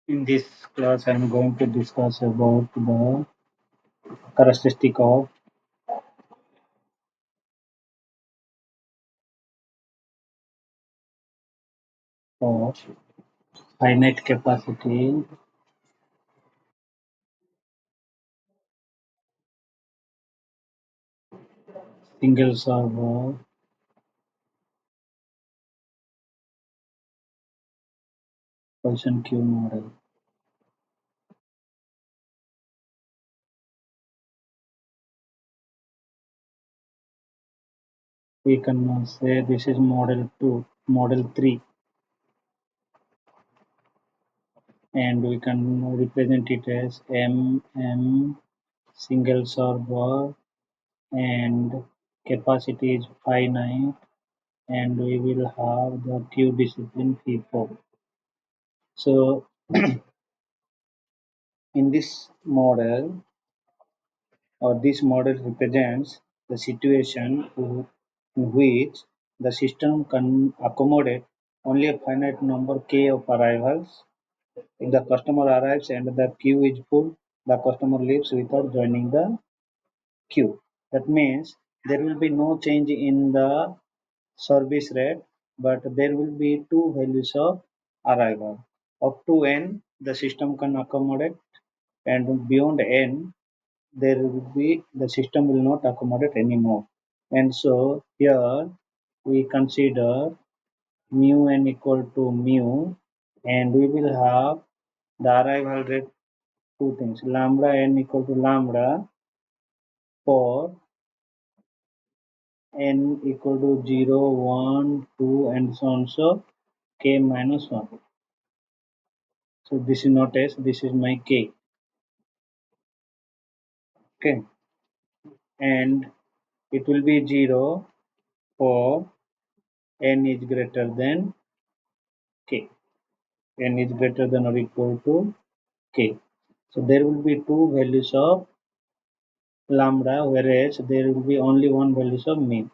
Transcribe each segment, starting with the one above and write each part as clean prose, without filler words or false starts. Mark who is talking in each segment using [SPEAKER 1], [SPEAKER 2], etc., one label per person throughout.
[SPEAKER 1] In this class, I am going to discuss about the characteristic of finite capacity single server Poisson queue model. We can say this is model 2, model 3, and we can represent it as MM single server, and capacity is finite, and we will have the queue discipline FIFO. So in this model, or this model represents the situation in which the system can accommodate only a finite number k of arrivals. If the customer arrives and the queue is full, the customer leaves without joining the queue. That means there will be no change in the service rate, but there will be two values of arrival. Up to n, the system can accommodate, and beyond n, there will be the system will not accommodate anymore. And so here we consider mu n equal to mu, and we will have the arrival rate two things, lambda n equal to lambda for n equal to 0, 1, 2, and so on, so k minus 1. So this is not s, this is my k. Okay, and it will be 0 for n is greater than k. N is greater than or equal to k. So there will be two values of lambda, whereas there will be only one values of mu.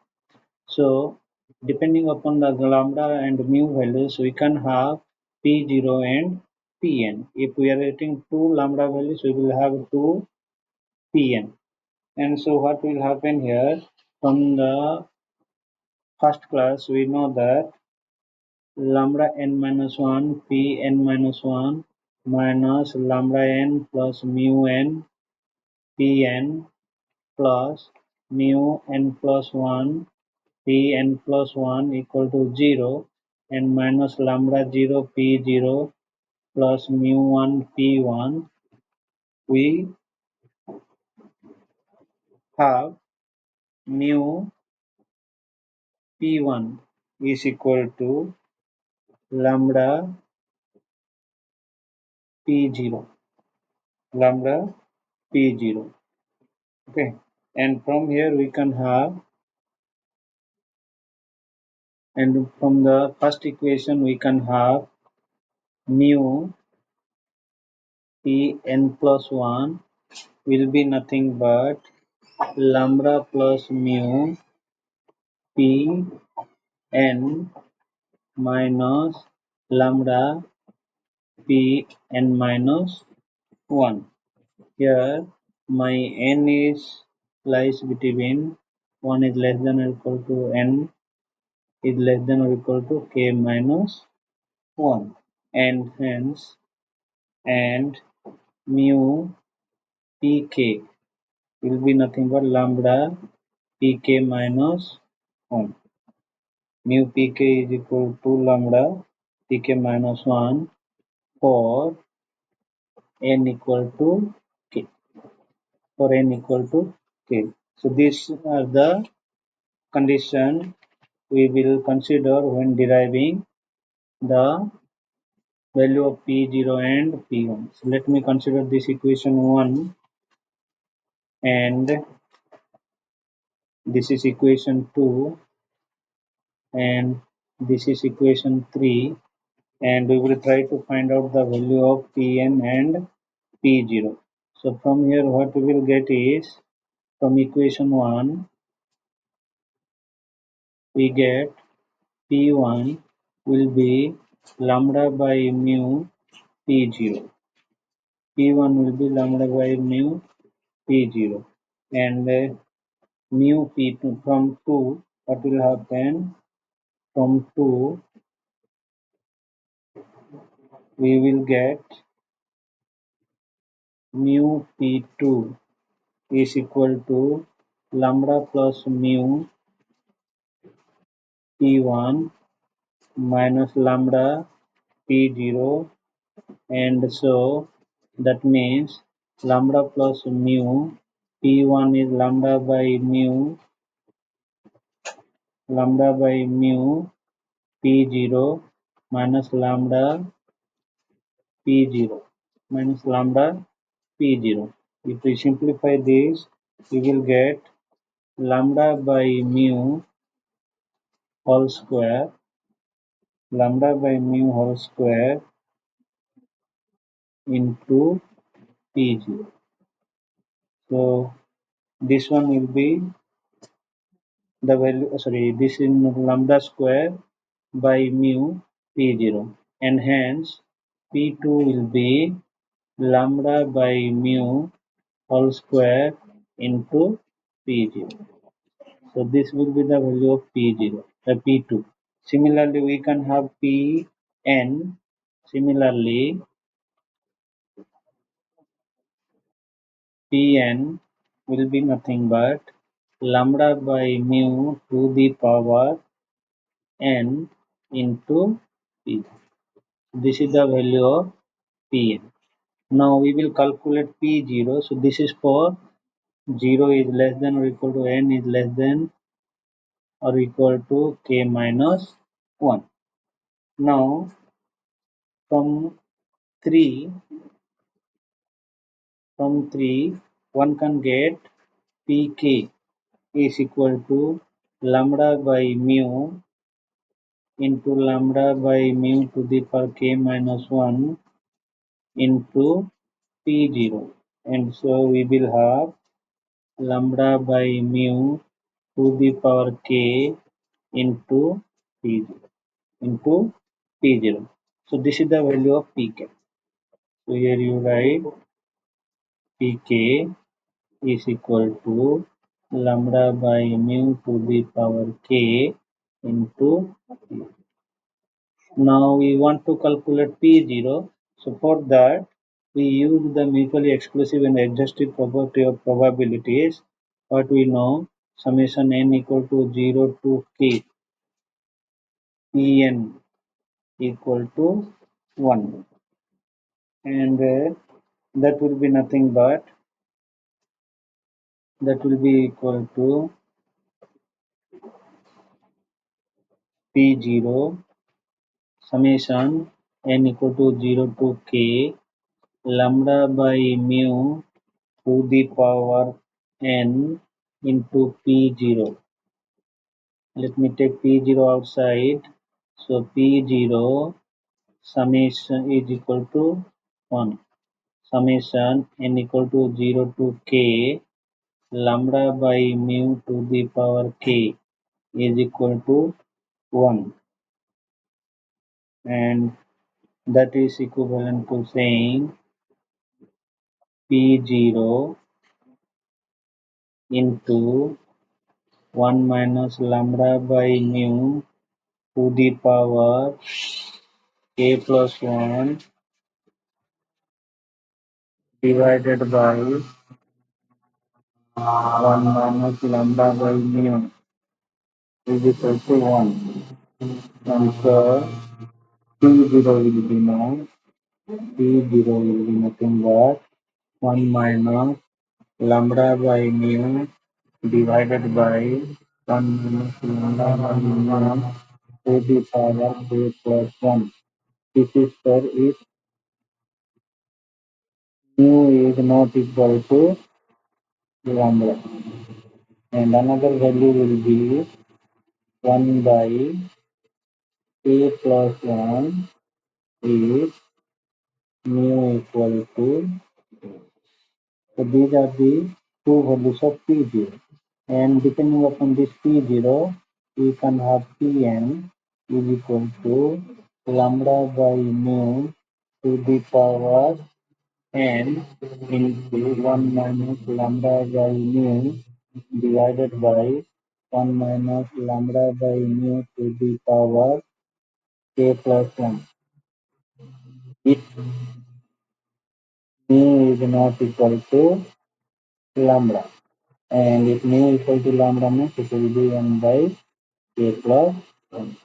[SPEAKER 1] So depending upon the lambda and mu values, we can have p0 and pn. If we are getting two lambda values, we will have two pn. And so what will happen here, from the first class we know that lambda n minus 1 p n minus 1 minus lambda n plus mu n p n plus mu n plus 1 p n plus 1 equal to 0, and minus lambda 0 p 0 plus mu 1 p 1. We have mu p 1 is equal to lambda p 0, lambda p 0. Okay, and from here we can have, and from the first equation we can have mu p n plus 1 will be nothing but lambda plus mu p n minus lambda p n minus 1. Here my n is lies between 1 is less than or equal to n is less than or equal to k minus 1, and hence, and mu pk will be nothing but lambda pk minus 1. Mu pk is equal to lambda pk minus 1 for n equal to k, for n equal to k. So these are the condition we will consider when deriving the value of p0 and p1. So let me consider this equation 1, and this is equation 2, and this is equation 3, and we will try to find out the value of pn and p0. So from here what we will get is, from equation 1 we get p1 will be lambda by mu P0. P1 will be lambda by mu P0. And mu P2 from 2, what will happen? From 2, we will get mu P2 is equal to lambda plus mu P1 minus lambda P0, and so that means lambda plus mu P1 is lambda by mu P0 minus lambda P0 minus lambda P0. If we simplify this, we will get lambda by mu whole square, into P0. So this one will be the value, this is lambda square by mu P0, and hence P2 will be lambda by mu whole square into P0. So this will be the value of P0, the P2. Similarly, we can have Pn. Similarly, Pn will be nothing but lambda by mu to the power n into P. This is the value of Pn. Now we will calculate P0. So this is for 0 is less than or equal to n is less than or equal to k minus 1. Now from 3, one can get Pk is equal to lambda by mu into lambda by mu to the power k minus 1 into P0, and so we will have lambda by mu to the power k into P0. So this is the value of Pk. So here you write Pk is equal to lambda by mu to the power k into P. Now we want to calculate P0. So for that, we use the mutually exclusive and adjustive property of probabilities. What we know, summation n equal to 0 to k Pn equal to 1, and that will be nothing but that will be equal to P0 summation n equal to 0 to k lambda by mu to the power n into P0. Let me take P0 outside. So P0 summation is equal to 1. Summation n equal to 0 to k lambda by mu to the power k is equal to 1, and that is equivalent to saying P0 into 1 minus lambda by mu to the power k plus 1 divided by 1 minus lambda by mu is equal to 1. And so P0 will be known. P0 will be nothing but 1 minus lambda by mu divided by 1 minus lambda by mu to the power k plus 1. This is for if mu is not equal to lambda. And another value will be 1 by k plus 1 is mu equal to. So these are the two values of P0. And depending upon this P0, we can have Pn is equal to lambda by mu to the power n into 1 minus lambda by mu divided by 1 minus lambda by mu to the power k plus 1. If mu is not equal to lambda, and if mu equal to lambda means it will be 1 by k plus 1.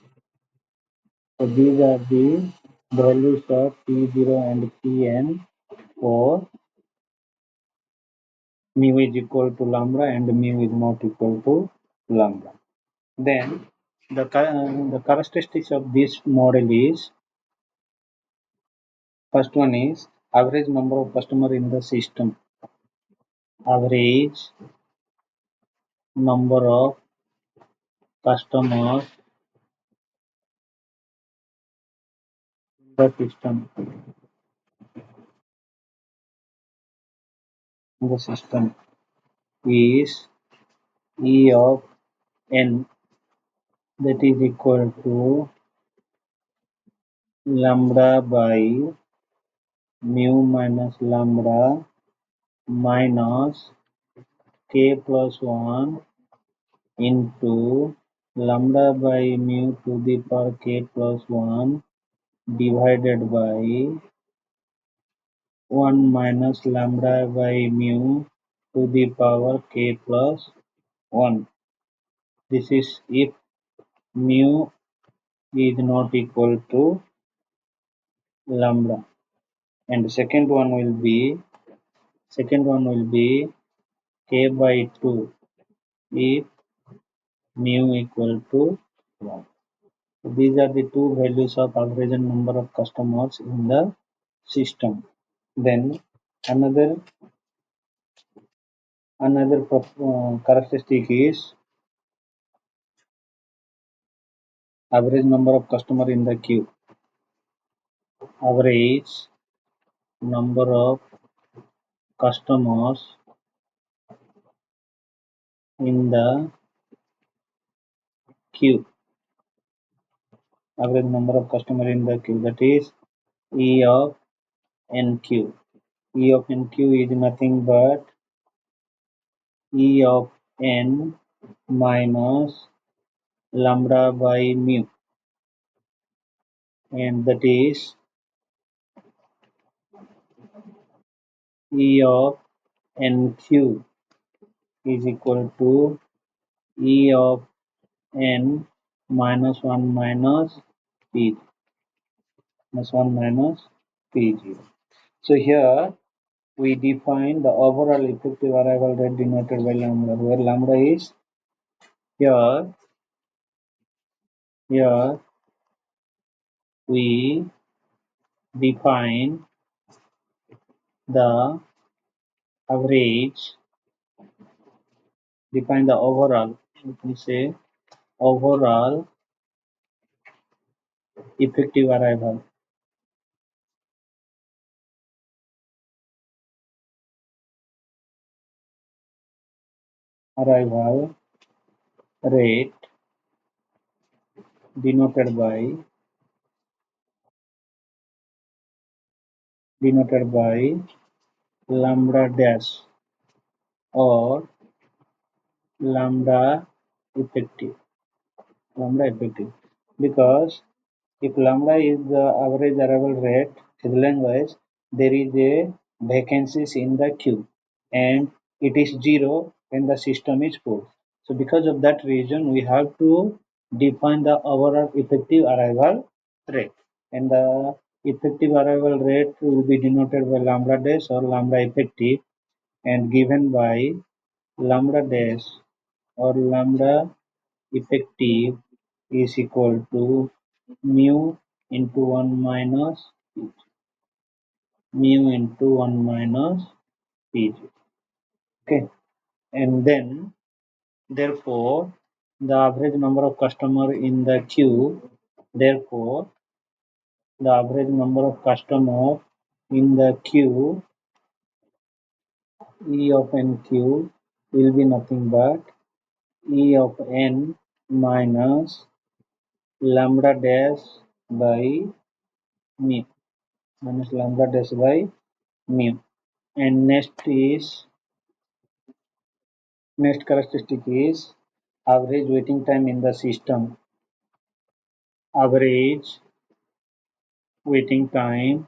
[SPEAKER 1] So these are the values of T0 and Tn for mu is equal to lambda and mu is not equal to lambda. Then the characteristics of this model is, first one is average number of customer in the system. Average number of customers in the system. The system is E of n, that is equal to lambda by mu minus lambda minus k plus 1 into lambda by mu to the power k plus 1 divided by 1 minus lambda by mu to the power k plus 1. This is if mu is not equal to lambda. And second one will be k by 2 if mu equal to 1. These are the two values of average number of customers in the system. Then another characteristic is average number of customer in the queue. Average number of customers in the queue. Average number of customer in the queue, that is E of nq. E of nq is nothing but E of n minus lambda by mu, and that is E of nq is equal to E of n minus 1 minus p, minus 1 minus p0. So here we define the overall effective arrival rate denoted by lambda, where lambda is here we define the average, define the overall, you can say overall effective arrival rate denoted by lambda dash or lambda effective, because if lambda is the average arrival rate, lengthwise there is a vacancies in the queue and it is zero when the system is full. So because of that reason we have to define the overall effective arrival rate, and the effective arrival rate will be denoted by lambda dash or lambda effective and given by lambda dash or lambda effective is equal to mu into 1 minus mu into 1 minus pg. Okay, and then therefore the average number of customer in the queue, therefore the average number of customer in the queue E of nq will be nothing but E of n minus lambda dash by mu. minus lambda dash by mu. And next characteristic is average waiting time in the system. Average waiting time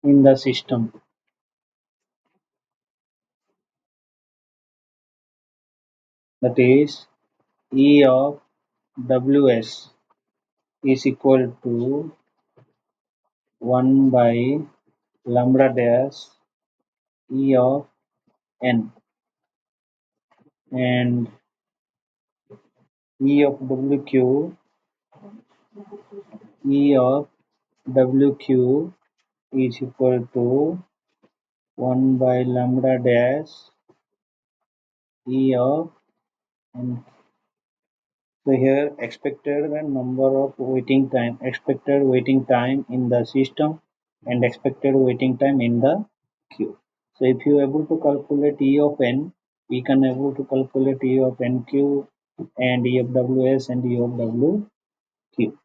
[SPEAKER 1] in the system, that is E of Ws is equal to 1 by lambda dash E of n, and E of Wq is equal to 1 by lambda dash E of n. So here expected waiting time in the system and expected waiting time in the queue. So if you are able to calculate E of n, we can able to calculate E of nq and E of ws and E of wq.